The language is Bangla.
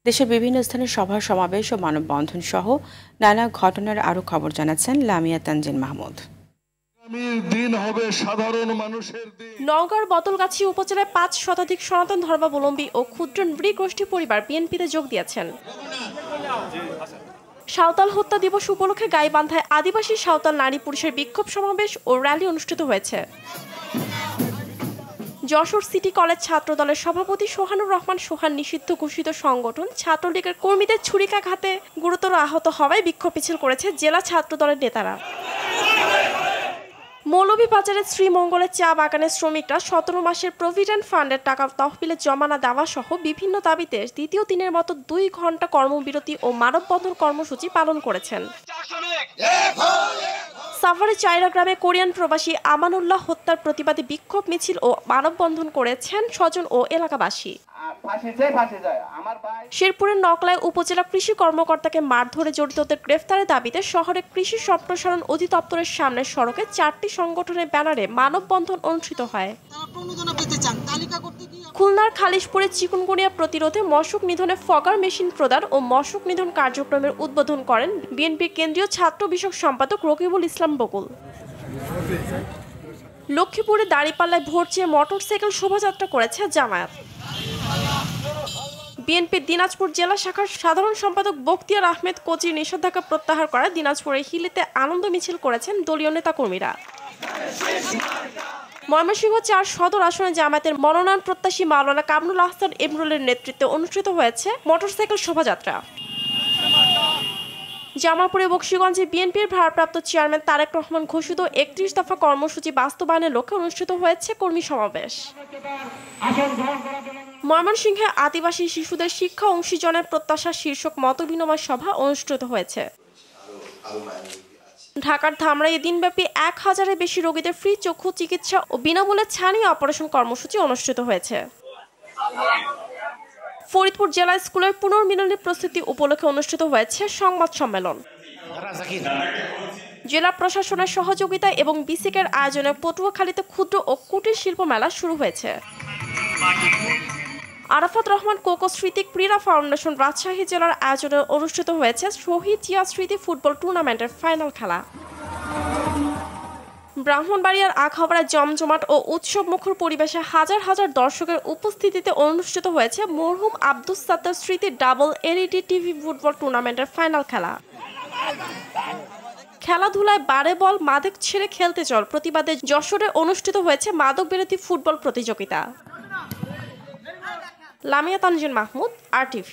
দেশের বিভিন্ন স্থানে সভা সমাবেশ ও মানববন্ধন সহ নানা ঘটনার আরও খবর জানাচ্ছেন লামিয়া তানজিন মাহমুদ। নওগাঁর বদলগাছি উপজেলায় ৫ শতাধিক সনাতন ধর্মাবলম্বী ও ক্ষুদ্র নৃগোষ্ঠী পরিবার বিএনপিতে যোগ দিয়েছেন। সাঁওতাল হত্যা দিবস উপলক্ষে গাইবান্ধায় আদিবাসী সাঁওতাল নারী পুরুষের বিক্ষোভ সমাবেশ ও র্যালি অনুষ্ঠিত হয়েছে। যশোর সিটি কলেজ ছাত্রদলের সভাপতি সোহানুর রহমান সোহান নিষিদ্ধ ঘোষিত সংগঠন ছাত্রলীগের কর্মীদের ছুরিকাঘাতে গুরুতর আহত হওয়ায় বিক্ষোভ মিছিল করেছে জেলা ছাত্রদলের নেতারা। মৌলভীবাজারের শ্রীমঙ্গলের চা বাগানের শ্রমিকরা ১৭ মাসের প্রভিডেন্ট ফান্ডের টাকা তহবিলে জমা না দেওয়া সহ বিভিন্ন দাবিতে দ্বিতীয় দিনের মতো ২ ঘণ্টা কর্মবিরতি ও মানববন্ধন কর্মসূচি পালন করেছেন। সাভারের চাইরা গ্রামে কোরিয়ান প্রবাসী আমানুল্লাহ হত্যার প্রতিবাদে বিক্ষোভ মিছিল ও মানববন্ধন করেছেন স্বজন ও এলাকাবাসী। শেরপুরের নকলায় উপজেলা কৃষি কর্মকর্তাকে মারধরে জড়িতদের গ্রেফতারের দাবিতে শহরে কৃষি সম্প্রসারণ অধিদপ্তরের সামনের সড়কে ৪টি সংগঠনের ব্যানারে মানববন্ধন অনুষ্ঠিত হয়। খুলনার খালিশপুরে চিকুনগুনিয়া প্রতিরোধে মশক নিধনে ফগার মেশিন প্রদান ও মশক নিধন কার্যক্রমের উদ্বোধন করেন বিএনপির কেন্দ্রীয় ছাত্র বিষয়ক সম্পাদক রকিবুল ইসলাম বকুল। লক্ষ্মীপুরে দাঁড়িপাল্লায় ভোট চেয়ে মোটরসাইকেল শোভাযাত্রা করেছে জামায়াত। বিএনপির দিনাজপুর জেলা শাখার সাধারণ সম্পাদক বখতিয়ার আহমেদ কোচির নিষেধাজ্ঞা প্রত্যাহার করায় দিনাজপুরের হিলিতে আনন্দ মিছিল করেছেন দলীয় নেতাকর্মীরা। ময়মনসিংহ ৪ সদর আসনে জামায়াতের মনোনয়ন প্রত্যাশী মাওলানা কামরুল আহসান এমরুলের নেতৃত্বে অনুষ্ঠিত হয়েছে মোটরসাইকেল শোভাযাত্রা। জামালপুরে বকশীগঞ্জে বিএনপির ভারপ্রাপ্ত চেয়ারম্যান তারেক রহমান ঘোষিত ৩১ দফা কর্মসূচি বাস্তবায়নের লক্ষ্যে অনুষ্ঠিত হয়েছে কর্মী সমাবেশ। ময়মনসিংহে আদিবাসী শিশুদের শিক্ষা অংশীজনের প্রত্যাশা শীর্ষক মতবিনিময় সভা অনুষ্ঠিত হয়েছে। ঢাকার ধামরাইয়ে দিনব্যাপী ১,০০০-এর বেশি রোগীদের ফ্রি চক্ষু চিকিৎসা ও বিনামূল্যে ছানি অপারেশন কর্মসূচি অনুষ্ঠিত হয়েছে। ফরিদপুর জেলা স্কুলের পুনর্মিলনী প্রস্তুতি উপলক্ষে অনুষ্ঠিত হয়েছে সংবাদ সম্মেলন। জেলা প্রশাসনের সহযোগিতায় এবং বিসিকের আয়োজনে পটুয়াখালীতে ক্ষুদ্র ও কুটির শিল্প মেলা শুরু হয়েছে। আরাফাত রহমান কোকো স্মৃতি ক্রীড়া ফাউন্ডেশন রাজশাহী জেলার আয়োজনে অনুষ্ঠিত হয়েছে শহীদ জিয়া স্মৃতি ফুটবল টুর্নামেন্টের ফাইনাল খেলা। ব্রাহ্মণবাড়িয়ার আখাউড়ায় জমজমাট ও উৎসব মুখর পরিবেশে হাজার হাজার দর্শকের উপস্থিতিতে অনুষ্ঠিত হয়েছে মরহুম আব্দুস সাত্তার স্মৃতি ডাবল এলইডি টিভি ফুটবল টুর্নামেন্টের ফাইনাল খেলা। খেলাধুলায় বারে বল মাদক ছেড়ে খেলতে চল প্রতিবাদে যশোরে অনুষ্ঠিত হয়েছে মাদক বিরোধী ফুটবল প্রতিযোগিতা। লামিয়া তানজিন মাহমুদ, RTV।